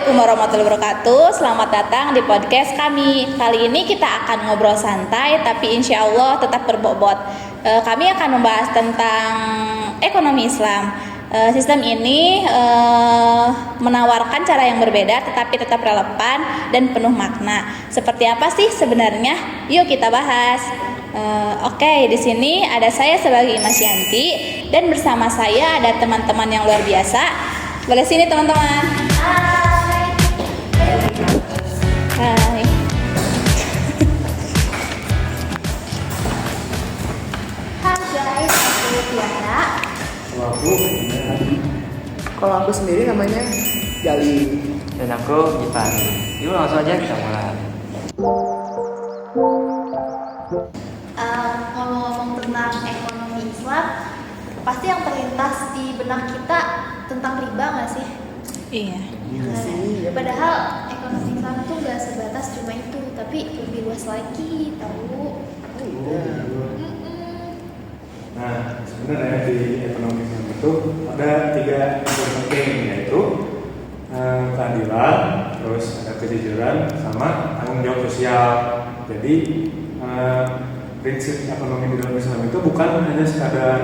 Assalamualaikum warahmatullahi wabarakatuh. Selamat datang di podcast kami. Kali ini kita akan ngobrol santai, tapi insya Allah tetap berbobot. Kami akan membahas tentang ekonomi Islam. Sistem ini menawarkan cara yang berbeda, tetapi tetap relevan dan penuh makna. Seperti apa sih sebenarnya? Yuk kita bahas. Oke, di sini ada saya sebagai Mas Yanti dan bersama saya ada teman-teman yang luar biasa. Boleh sini teman-teman. Hai. Hai guys, aku Tiara. Kalau aku sendiri namanya Gali. Dan aku Ivan. Yuk langsung aja kita mulai. Ngomong-ngomong tentang ekonomi Islam, pasti yang terlintas di benak kita tentang riba nggak sih? Iya. Padahal ekonomi Islam tuh nggak sebatas cuma itu, tapi lebih luas lagi, tahu? Nah, sebenarnya di ekonomi Islam itu ada 3 unsur penting, yaitu keadilan, terus ada kejujuran, sama tanggung jawab sosial. Jadi prinsip ekonomi di dalam Islam itu bukan hanya sekadar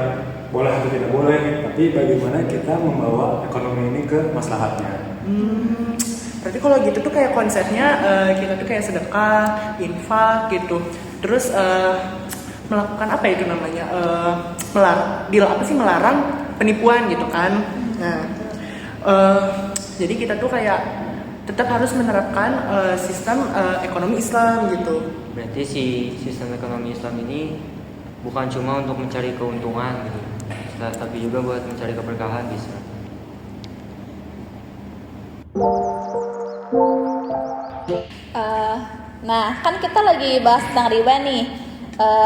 boleh atau tidak boleh, tapi bagaimana kita membawa ekonomi ini ke maslahatnya. Berarti kalau gitu tuh kayak konsepnya kita tuh kayak sedekah, infak gitu. Terus melakukan apa itu namanya? Melarang penipuan gitu kan. Nah, jadi kita tuh kayak tetap harus menerapkan sistem ekonomi Islam gitu. Berarti si sistem ekonomi Islam ini bukan cuma untuk mencari keuntungan gitu, tapi juga buat mencari keberkahan bisa. Nah, kan kita lagi bahas tentang riba nih.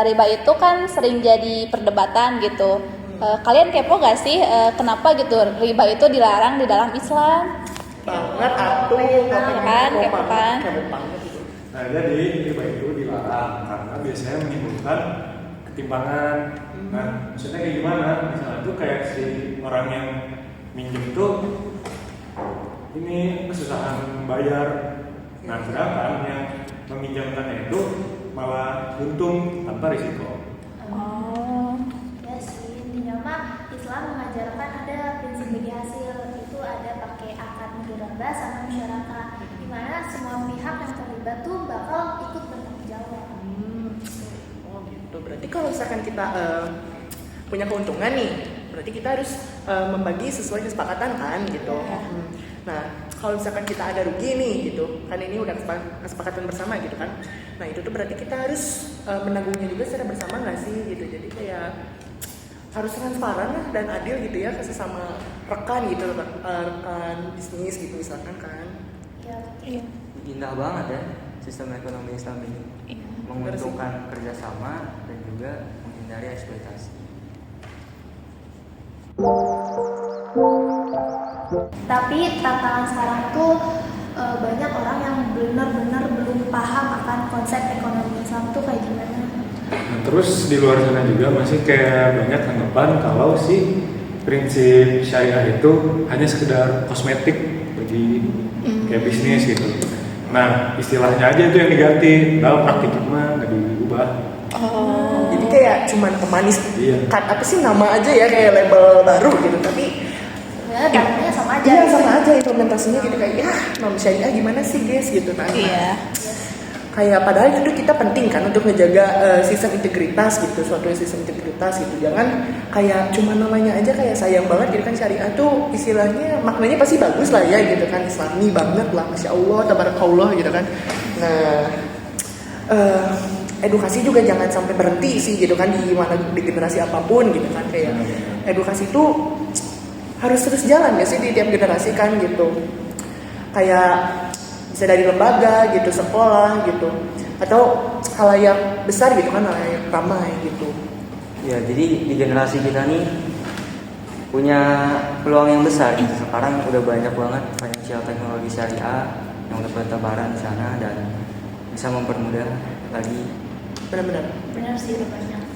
Riba itu kan sering jadi perdebatan gitu. Kalian kepo gak sih kenapa gitu riba itu dilarang di dalam Islam? Banget atuh, Kepo kan? Nah, jadi riba itu dilarang karena biasanya menimbulkan ketimpangan. Nah, maksudnya kayak gimana? Misalnya tuh kayak si orang yang minjem tuh ini kesusahan bayar. Nah, sedangkan yang meminjamkannya itu malah untung tanpa risiko. Ya sih, intinya mah Islam mengajarkan ada prinsip bagi hasil, itu ada pakai akad mudharabah sama musyarakah, di mana semua pihak yang terlibat tuh bakal ikut bertanggung jawab. Oh gitu. Berarti kalau misalkan kita punya keuntungan nih, berarti kita harus membagi sesuai kesepakatan kan gitu. Nah, kalau misalkan kita ada rugi nih gitu, kan ini udah kesepakatan bersama gitu kan. Nah itu tuh berarti kita harus menanggungnya juga secara bersama nggak sih gitu. Jadi kayak harus transparan lah dan adil gitu ya ke sesama rekan gitu, rekan bisnis gitu misalkan kan. Iya. Indah banget ya sistem ekonomi Islam ini. Iya. Menguntungkan kerjasama dan juga menghindari eksploitasi. Tapi tantangan sekarang tuh banyak orang yang benar-benar belum paham akan konsep ekonomi Islam tuh kayak gimana. Nah, terus di luar sana juga masih kayak banyak anggapan kalau si prinsip syariah itu hanya sekedar kosmetik bagi kayak bisnis gitu. Nah, istilahnya aja itu yang diganti, dalam praktiknya mah nggak diubah. Jadi kayak cuman pemanis. Iya. Kan apa sih nama aja ya kayak label baru gitu, tapi Ya, dalamnya sama aja. iya sama aja implementasinya gitu kayak ya nom syariah gimana sih guys gitu kan. Iya. Kayak padahal itu kita penting kan untuk menjaga sistem integritas gitu, suatu sistem integritas gitu. Jangan kayak cuma namanya aja kayak sayang banget gitu kan, syariah tuh istilahnya maknanya pasti bagus lah ya gitu kan, islami banget lah, masya Allah, tabarakallah gitu kan. Nah edukasi juga jangan sampai berhenti sih gitu kan di mana di generasi apapun gitu kan, kayak edukasi tuh harus terus jalan ya sih di tiap generasi kan gitu. Kayak bisa dari lembaga gitu, sekolah gitu, atau halayak besar gitu kan, halayak ramai gitu. Ya, jadi di generasi kita nih punya peluang yang besar. Sekarang udah banyak banget financial teknologi syariah yang udah bertebaran di sana dan bisa mempermudah lagi. Benar-benar. Benar sih, udah banyak.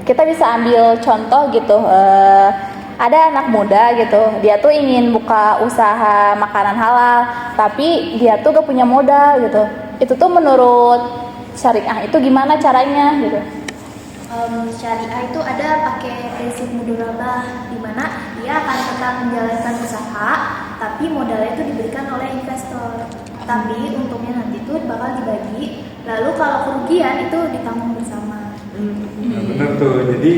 kita bisa ambil contoh gitu, ada anak muda gitu, dia tuh ingin buka usaha makanan halal, tapi dia tuh gak punya modal gitu. Itu tuh menurut syariah itu gimana caranya gitu? Syariah itu ada pakai prinsip mudharabah, di mana dia akan tetap menjalankan usaha, tapi modalnya itu diberikan oleh investor. Tapi untungnya nanti itu bakal dibagi, lalu kalau kerugian itu ditanggung bersama. Nah, bener tuh. Jadi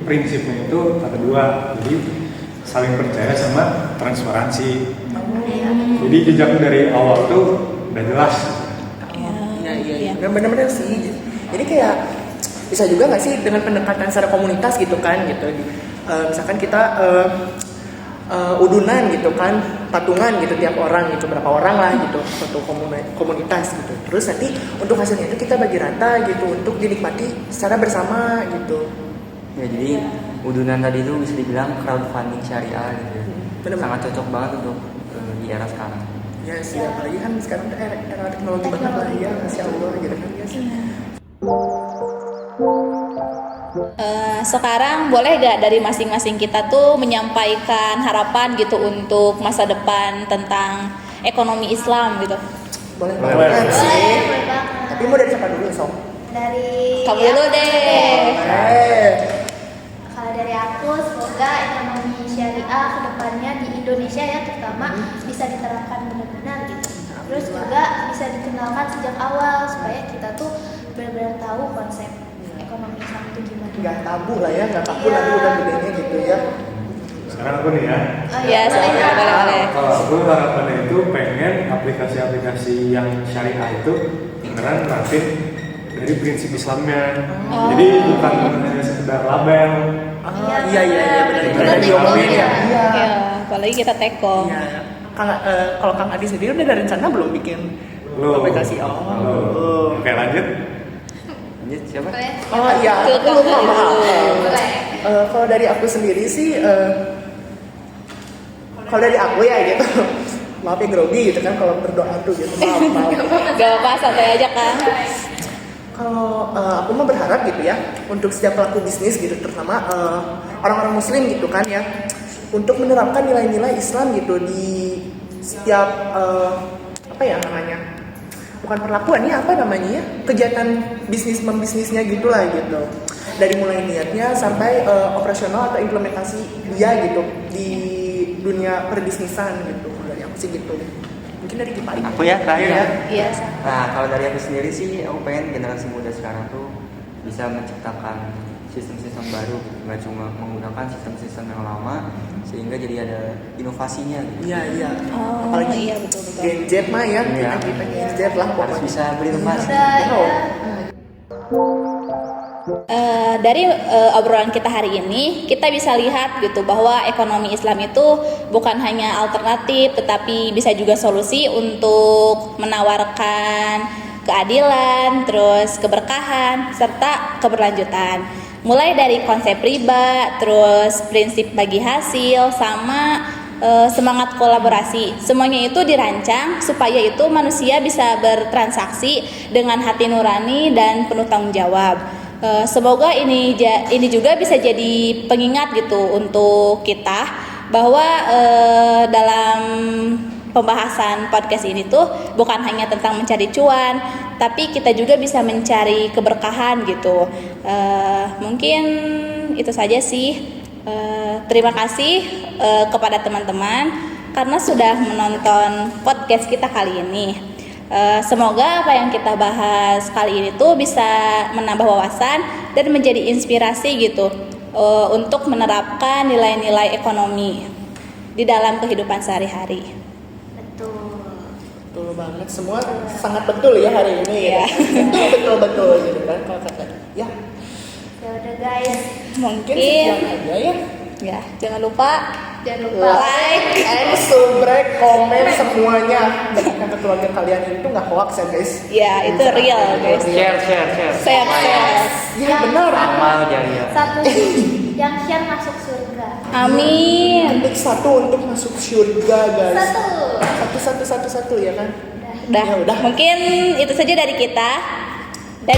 prinsipnya itu ada dua. Jadi saling percaya sama transparansi. Jadi jejak dari awal tuh udah jelas. Iya. Benar-benar sih. Jadi kayak bisa juga nggak sih dengan pendekatan secara komunitas gitu kan gitu. Misalkan kita udunan gitu kan, patungan gitu tiap orang gitu, berapa orang lah gitu, satu komunitas gitu. Terus nanti untuk hasilnya itu kita bagi rata gitu untuk dinikmati secara bersama gitu. Ya, jadi udunan tadi itu bisa dibilang crowdfunding syariah gitu. Bener. Sangat cocok banget untuk di era sekarang. Ya sih, apalagi kan sekarang tuh era teknologi banget lah ya, Masya Allah gitu kan ya sih. Sekarang boleh gak dari masing-masing kita tuh menyampaikan harapan gitu untuk masa depan tentang ekonomi Islam gitu? Boleh Boleh. banget sih. Boleh banget. Tapi mau dari siapa dulu, Sob? Dari Kamu dulu deh. Kalau dari aku, semoga ekonomi syariah kedepannya di Indonesia ya terutama bisa diterapkan benar-benar gitu. Terus juga bisa dikenalkan sejak awal supaya kita tuh benar-benar tahu konsep ekonomi Islam itu gimana. Nggak tabu lah ya, nggak tabu nanti udah gedenya gitu ya. Sekarang aku nih ya. Ya, boleh. Kalau aku harapannya itu pengen aplikasi-aplikasi yang syariah itu beneran nerapin dari prinsip Islamnya. Jadi bukan hanya sekedar label. Iya benar. Kita Dari teko diomongin ya. Iya. Ya, apalagi kita teko. Iya. Kalau Kang Adi sendiri udah ada rencana belum bikin Belum. aplikasi? Belum. Oke, lanjut. Lanjut siapa? Boleh? Oh iya, Ke aku lupa Kang Adi maaf. dulu. Boleh. Kalau dari aku sendiri sih, kalau dari aku ya gitu, maaf ya grogi gitu kan kalau berdoa tuh gitu, maaf. Gak apa-apa, santai aja kan. Kalau aku mah berharap gitu ya untuk setiap pelaku bisnis gitu, terutama orang-orang muslim gitu kan ya, untuk menerapkan nilai-nilai Islam gitu di setiap apa ya namanya, bukan perlakuan ya, apa namanya ya, kegiatan membisnisnya gitulah gitu, dari mulai niatnya sampai operasional atau implementasi dia gitu di dunia perbisnisan gitu. Dari aku sih gitu. Mungkin dari Kipai. Aku ya terakhir ya. Iya. Nah, kalau dari aku sendiri sih, aku pengen generasi muda sekarang tuh bisa menciptakan sistem-sistem baru, nggak cuma menggunakan sistem-sistem yang lama, sehingga jadi ada inovasinya gitu. Iya. Oh, Apalagi iya betul. Gen Z mah ya, Iya. kita Gen Z lah Harus pokoknya. bisa berinovasi. Udah ya. Dari obrolan kita hari ini, kita bisa lihat gitu bahwa ekonomi Islam itu bukan hanya alternatif, tetapi bisa juga solusi untuk menawarkan keadilan, terus keberkahan, serta keberlanjutan. Mulai dari konsep riba, terus prinsip bagi hasil, sama semangat kolaborasi. Semuanya itu dirancang supaya itu manusia bisa bertransaksi dengan hati nurani dan penuh tanggung jawab. Semoga ini juga bisa jadi pengingat gitu untuk kita bahwa dalam pembahasan podcast ini tuh bukan hanya tentang mencari cuan, tapi kita juga bisa mencari keberkahan gitu. Mungkin itu saja sih. Terima kasih kepada teman-teman karena sudah menonton podcast kita kali ini. Semoga apa yang kita bahas kali ini tuh bisa menambah wawasan dan menjadi inspirasi gitu untuk menerapkan nilai-nilai ekonomi di dalam kehidupan sehari-hari. Betul banget, semua sangat betul ya hari ini ya. Betul gitu kan kalau kata. Ya, Ya udah guys. mungkin Mungkin sekian aja ya. ya, jangan lupa Like and subscribe, komen semuanya. Berikan ke keluarga kalian itu nggak hoax ya guys. ya itu real guys. Share. Share. Iya benar. Amal jariah. Satu yang share masuk surga. Amin. Ketik satu untuk masuk surga guys. Satu. Satu ya kan. Udah. Ya udah. Mungkin itu saja dari kita. Dan